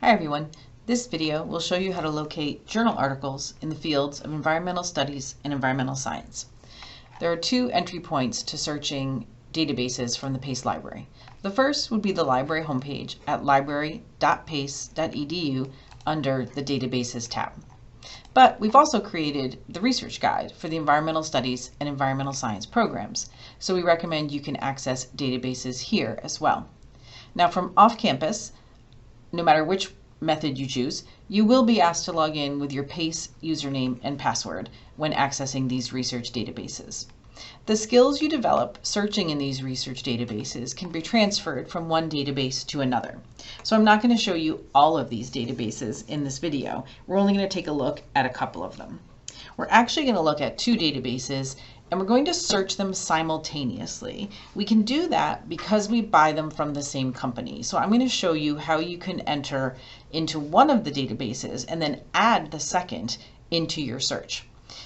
Hi everyone. This video will show you how to locate journal articles in the fields of environmental studies and environmental science. There are two entry points to searching databases from the PACE library. The first would be the library homepage at Library.Pace.edu under the Databases tab. But we've also created the research guide for the environmental studies and environmental science programs, so we recommend you can access databases here as well. Now from off campus, no matter which method you choose, you will be asked to log in with your PACE username and password when accessing these research databases. The skills you develop searching in these research databases can be transferred from one database to another. So I'm not going to show you all of these databases in this video. We're only going to take a look at a couple of them. We're actually going to look at two databases and we're going to search them simultaneously. We can do that because we buy them from the same company. So I'm going to show you how you can enter into one of the databases and then add the second into your search.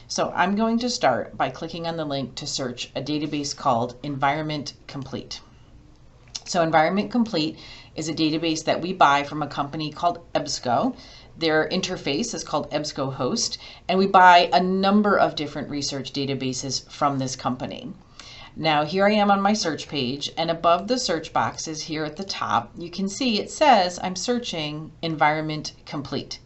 So I'm going to start by clicking on the link to search a database called Environment Complete. So Environment Complete is a database that we buy from a company called EBSCO. Their interface is called EBSCO Host, and we buy a number of different research databases from this company. Now here I am on my search page, and above the search boxes here at the top, you can see it says I'm searching Environment Complete.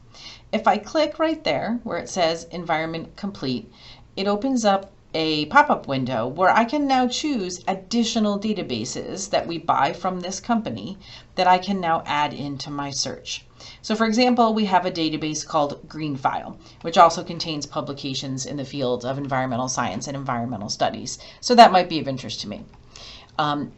If I click right there where it says Environment Complete, it opens up a pop-up window where I can now choose additional databases that we buy from this company that I can now add into my search. So for example, we have a database called GreenFile, which also contains publications in the field of environmental science and environmental studies. So that might be of interest to me.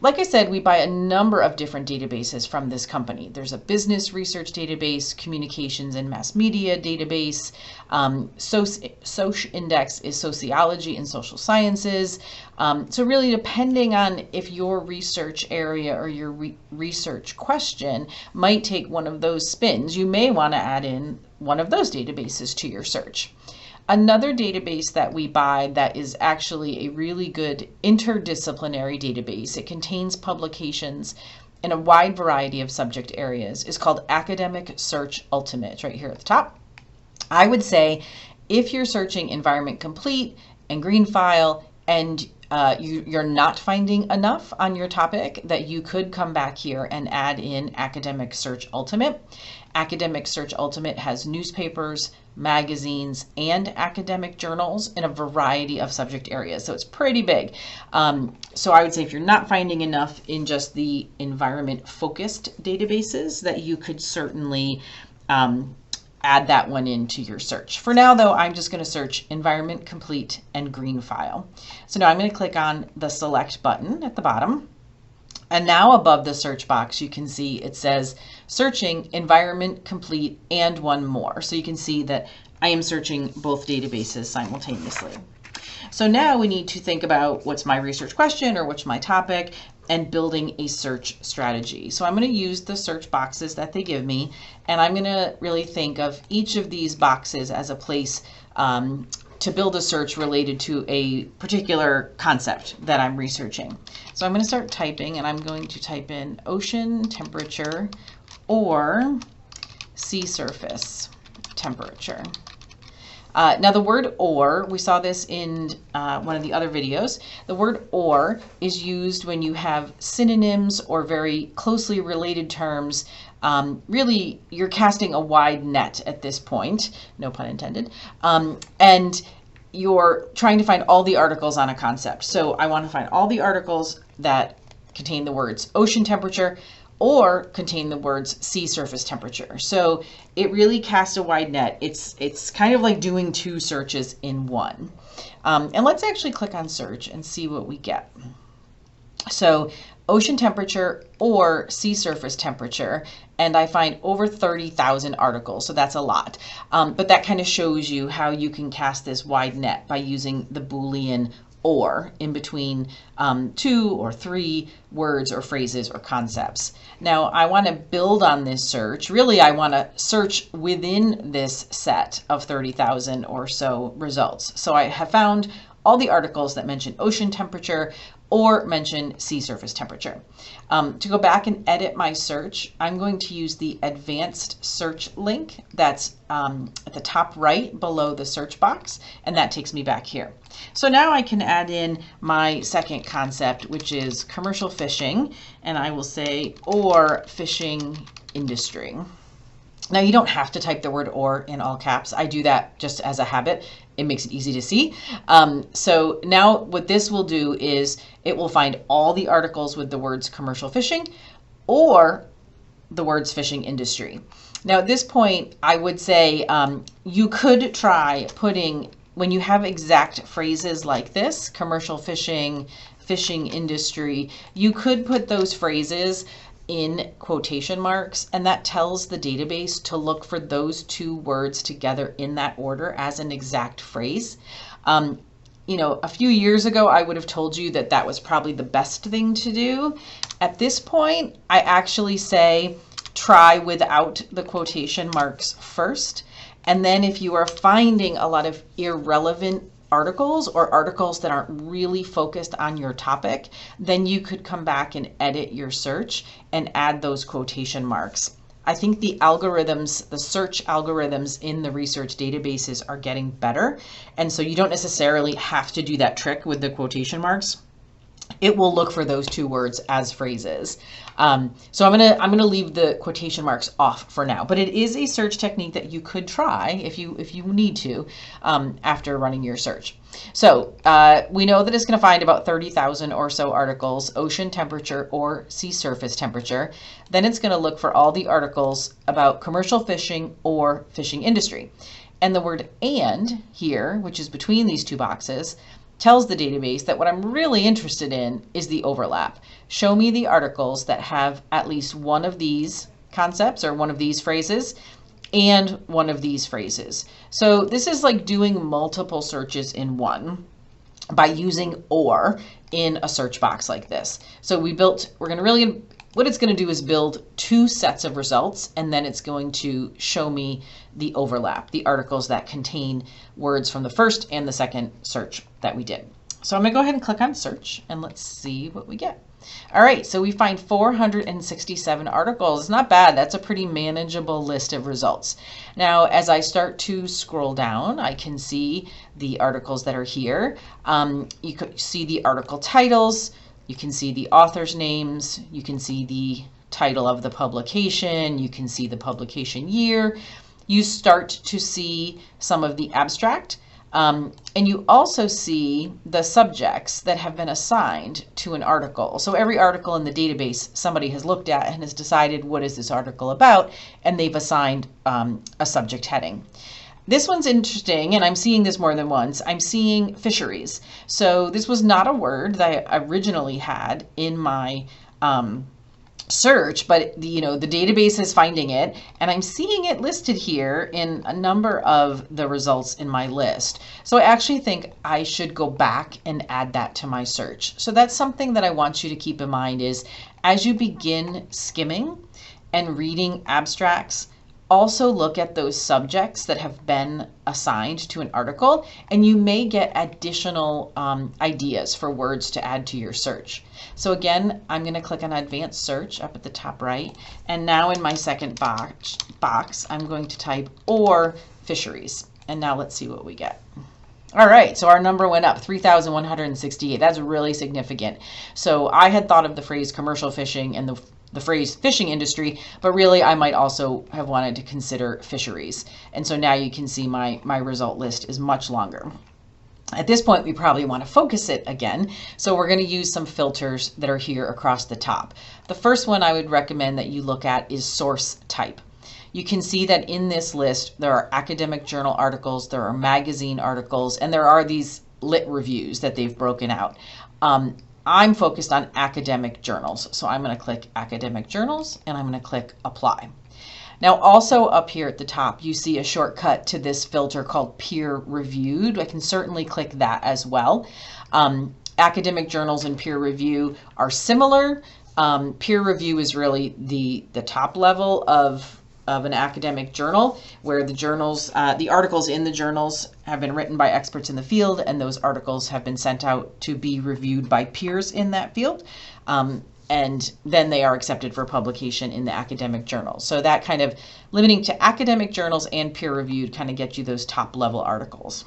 Like I said, we buy a number of different databases from this company. There's a business research database, communications and mass media database, Index is sociology and social sciences. So really depending on if your research area or your research question might take one of those spins, you may want to add in one of those databases to your search. Another database that we buy that is actually a really good interdisciplinary database, it contains publications in a wide variety of subject areas, is called Academic Search Ultimate, right here at the top. I would say if you're searching Environment Complete and GreenFile and you're not finding enough on your topic, that you could come back here and add in Academic Search Ultimate. Academic Search Ultimate has newspapers, magazines, and academic journals in a variety of subject areas. So it's pretty big. So I would say if you're not finding enough in just the environment focused databases, that you could certainly add that one into your search. For now though, I'm just going to search Environment Complete and GreenFile. So now I'm going to click on the select button at the bottom. And now above the search box, you can see it says searching Environment Complete and one more. So you can see that I am searching both databases simultaneously. So now we need to think about what's my research question or what's my topic and building a search strategy. So I'm going to use the search boxes that they give me, and I'm going to really think of each of these boxes as a place to build a search related to a particular concept that I'm researching. So I'm going to start typing, and I'm going to type in ocean temperature or sea surface temperature. Now the word or, we saw this in one of the other videos. The word or is used when you have synonyms or very closely related terms. Really, you're casting a wide net at this point, no pun intended, and you're trying to find all the articles on a concept. So I want to find all the articles that contain the words ocean temperature or contain the words sea surface temperature. So it really casts a wide net. It's kind of like doing two searches in one. And let's actually click on search and see what we get. So ocean temperature or sea surface temperature, and I find over 30,000 articles, so that's a lot. But that kind of shows you how you can cast this wide net by using the Boolean or in between two or three words or phrases or concepts. Now I want to build on this search. Really, I want to search within this set of 30,000 or so results. So I have found all the articles that mention ocean temperature or mention sea surface temperature. To go back and edit my search, I'm going to use the advanced search link that's at the top right below the search box, and that takes me back here. So now I can add in my second concept, which is commercial fishing, and I will say or fishing industry. Now you don't have to type the word or in all caps. I do that just as a habit. It makes it easy to see. So now what this will do is it will find all the articles with the words commercial fishing or the words fishing industry. Now at this point, I would say you could try putting, when you have exact phrases like this, commercial fishing, fishing industry, you could put those phrases in quotation marks, and that tells the database to look for those two words together in that order as an exact phrase. You know, a few years ago, I would have told you that that was probably the best thing to do. At this point, I actually say try without the quotation marks first. And then if you are finding a lot of irrelevant articles or articles that aren't really focused on your topic, then you could come back and edit your search and add those quotation marks. I think the algorithms, the search algorithms in the research databases are getting better. And so you don't necessarily have to do that trick with the quotation marks. It will look for those two words as phrases. So I'm gonna leave the quotation marks off for now, but it is a search technique that you could try if you need to after running your search. So we know that it's going to find about 30,000 or so articles, ocean temperature or sea surface temperature. Then it's going to look for all the articles about commercial fishing or fishing industry. And the word "and" here, which is between these two boxes, tells the database that what I'm really interested in is the overlap. Show me the articles that have at least one of these concepts or one of these phrases and one of these phrases. So this is like doing multiple searches in one by using "or" in a search box like this. So what it's going to do is build two sets of results, and then it's going to show me the overlap, the articles that contain words from the first and the second search that we did. So I'm going to go ahead and click on search, and let's see what we get. All right, so we find 467 articles. It's not bad. That's a pretty manageable list of results. Now, as I start to scroll down, I can see the articles that are here. You can see the article titles. You can see the author's names. You can see the title of the publication. You can see the publication year. You start to see some of the abstract. And you also see the subjects that have been assigned to an article. So every article in the database somebody has looked at and has decided what is this article about, and they've assigned a subject heading. This one's interesting, and I'm seeing this more than once. I'm seeing fisheries. So this was not a word that I originally had in my search, but the database is finding it, and I'm seeing it listed here in a number of the results in my list. So I actually think I should go back and add that to my search. So that's something that I want you to keep in mind is as you begin skimming and reading abstracts, also look at those subjects that have been assigned to an article, and you may get additional ideas for words to add to your search. So again, I'm going to click on Advanced Search up at the top right, and now in my second box, I'm going to type "or fisheries," and now let's see what we get. All right, so our number went up, 3,168. That's really significant. So I had thought of the phrase commercial fishing and the phrase fishing industry, but really I might also have wanted to consider fisheries. And so now you can see my result list is much longer. At this point, we probably want to focus it again. So we're going to use some filters that are here across the top. The first one I would recommend that you look at is source type. You can see that in this list, there are academic journal articles, there are magazine articles, and there are these lit reviews that they've broken out. I'm focused on academic journals, so I'm going to click Academic Journals, and I'm going to click Apply. Now, also up here at the top, you see a shortcut to this filter called Peer Reviewed. I can certainly click that as well. Academic journals and peer review are similar. Peer review is really the top level of of an academic journal where the articles in the journals have been written by experts in the field, and those articles have been sent out to be reviewed by peers in that field. And then they are accepted for publication in the academic journal. So that kind of limiting to academic journals and peer reviewed kind of gets you those top level articles.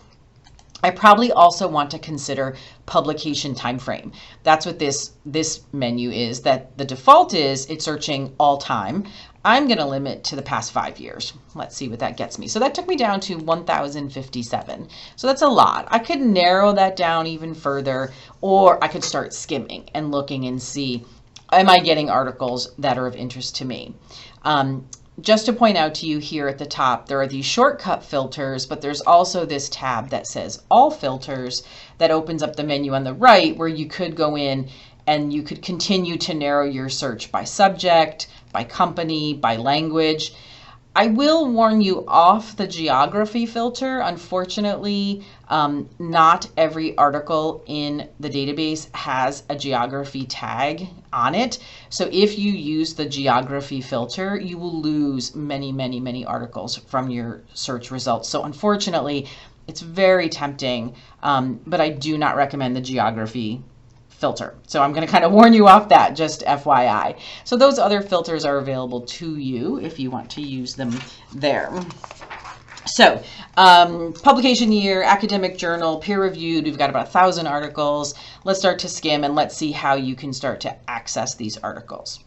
I probably also want to consider publication time frame. That's what this menu is, that the default is it's searching all time. I'm going to limit to the past 5 years. Let's see what that gets me. So that took me down to 1,057. So that's a lot. I could narrow that down even further, or I could start skimming and looking and see, am I getting articles that are of interest to me? Just to point out to you here at the top, there are these shortcut filters, but there's also this tab that says all filters that opens up the menu on the right where you could go in and you could continue to narrow your search by subject, by company, by language. I will warn you off the geography filter. Unfortunately, not every article in the database has a geography tag on it. So if you use the geography filter, you will lose many, many, many articles from your search results. So unfortunately, it's very tempting, but I do not recommend the geography filter. So I'm going to kind of warn you off that, just FYI. So those other filters are available to you if you want to use them there. So publication year, academic journal, peer reviewed, we've got about 1,000 articles. Let's start to skim and let's see how you can start to access these articles.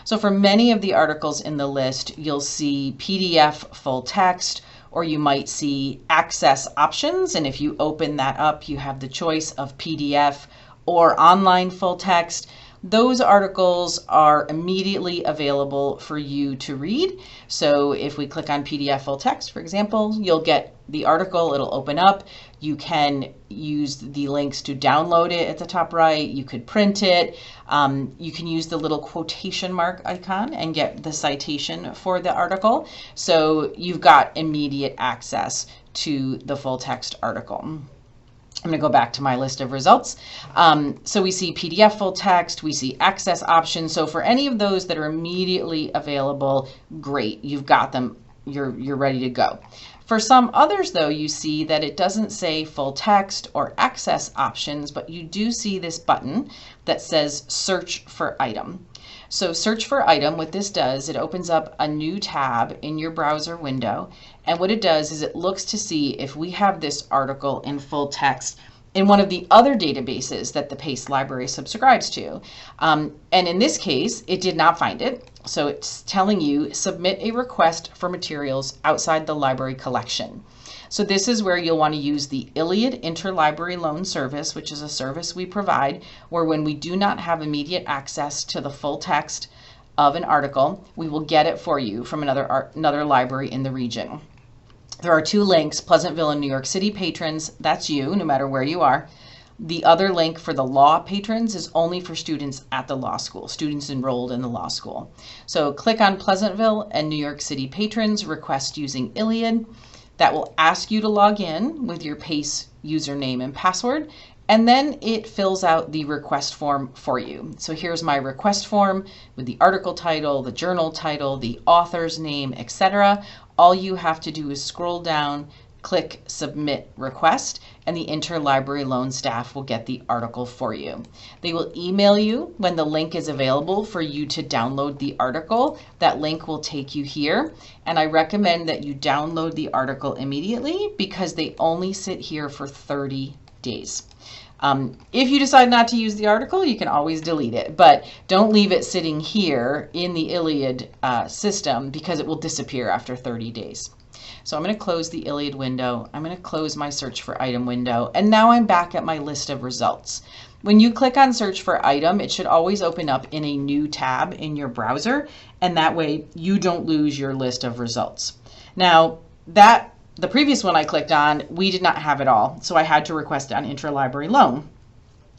So for many of the articles in the list, you'll see PDF full text, or you might see access options. And if you open that up, you have the choice of PDF or online full text. Those articles are immediately available for you to read. So if we click on PDF full text, for example, you'll get the article, it'll open up. You can use the links to download it at the top right. You could print it. You can use the little quotation mark icon and get the citation for the article. So you've got immediate access to the full text article. I'm going to go back to my list of results. So we see PDF full text, we see access options. So for any of those that are immediately available, great, you've got them, you're ready to go. For some others though, you see that it doesn't say full text or access options, but you do see this button that says search for item. So search for item, what this does, it opens up a new tab in your browser window. And what it does is it looks to see if we have this article in full text in one of the other databases that the PACE library subscribes to. And in this case, it did not find it. So it's telling you submit a request for materials outside the library collection. So this is where you'll want to use the ILLiad Interlibrary Loan Service, which is a service we provide where when we do not have immediate access to the full text of an article, we will get it for you from another library in the region. There are two links, Pleasantville and New York City patrons, that's you, no matter where you are. The other link for the law patrons is only for students at the law school, students enrolled in the law school. So click on Pleasantville and New York City patrons, request using ILLiad. That will ask you to log in with your PACE username and password, and then it fills out the request form for you. So here's my request form with the article title, the journal title, the author's name, etc. All you have to do is scroll down, click Submit Request, and the Interlibrary Loan staff will get the article for you. They will email you when the link is available for you to download the article. That link will take you here, and I recommend that you download the article immediately because they only sit here for 30 days. If you decide not to use the article, you can always delete it, but don't leave it sitting here in the ILLiad system because it will disappear after 30 days. So I'm going to close the ILLiad window. I'm going to close my search for item window. And now I'm back at my list of results. When you click on search for item, it should always open up in a new tab in your browser. And that way you don't lose your list of results. Now the previous one I clicked on, we did not have it all. So I had to request an interlibrary loan,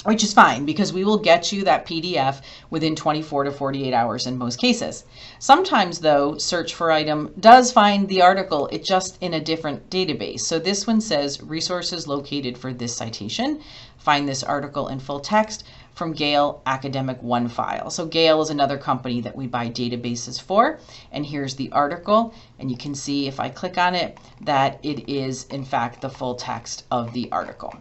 which is fine because we will get you that PDF within 24 to 48 hours in most cases. Sometimes though, search for item does find the article, it just in a different database. So this one says resources located for this citation, find this article in full text from Gale Academic One file. So Gale is another company that we buy databases for. And here's the article. And you can see if I click on it that it is in fact the full text of the article.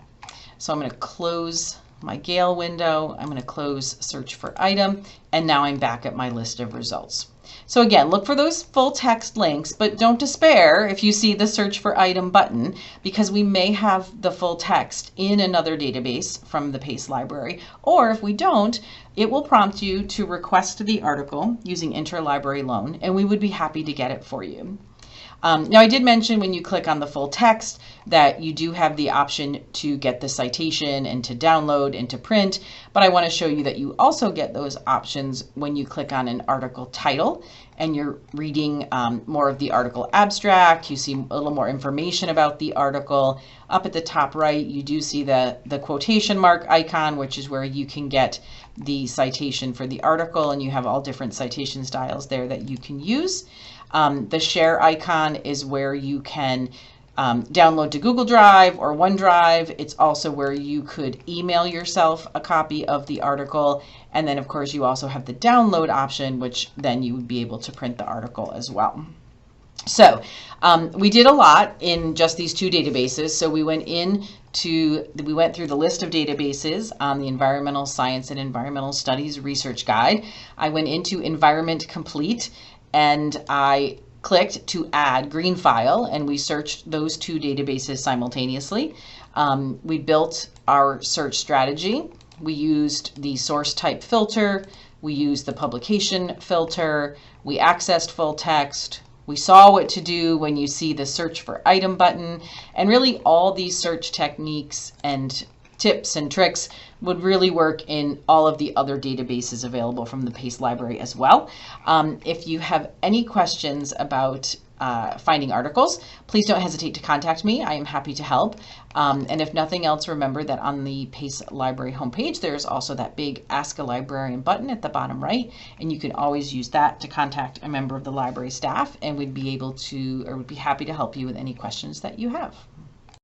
So I'm going to close my Gale window. I'm going to close search for item. And now I'm back at my list of results. So again, look for those full text links, but don't despair if you see the search for item button, because we may have the full text in another database from the PACE library, or if we don't, it will prompt you to request the article using interlibrary loan, and we would be happy to get it for you. Now, I did mention when you click on the full text that you do have the option to get the citation and to download and to print, but I want to show you that you also get those options when you click on an article title and you're reading more of the article abstract. You see a little more information about the article. Up at the top right, you do see the quotation mark icon, which is where you can get the citation for the article, and you have all different citation styles there that you can use. The share icon is where you can download to Google Drive or OneDrive. It's also where you could email yourself a copy of the article. And then, of course, you also have the download option, which then you would be able to print the article as well. So we did a lot in just these two databases. So we went through the list of databases on the Environmental Science and Environmental Studies Research Guide. I went into Environment Complete, and I clicked to add green file, and we searched those two databases simultaneously. We built our search strategy. We used the source type filter. We used the publication filter. We accessed full text. We saw what to do when you see the search for item button. And really all these search techniques and tips and tricks would really work in all of the other databases available from the PACE library as well. If you have any questions about finding articles, please don't hesitate to contact me. I am happy to help. And if nothing else, remember that on the PACE library homepage, there's also that big Ask a Librarian button at the bottom right, and you can always use that to contact a member of the library staff, and we'd be happy to help you with any questions that you have.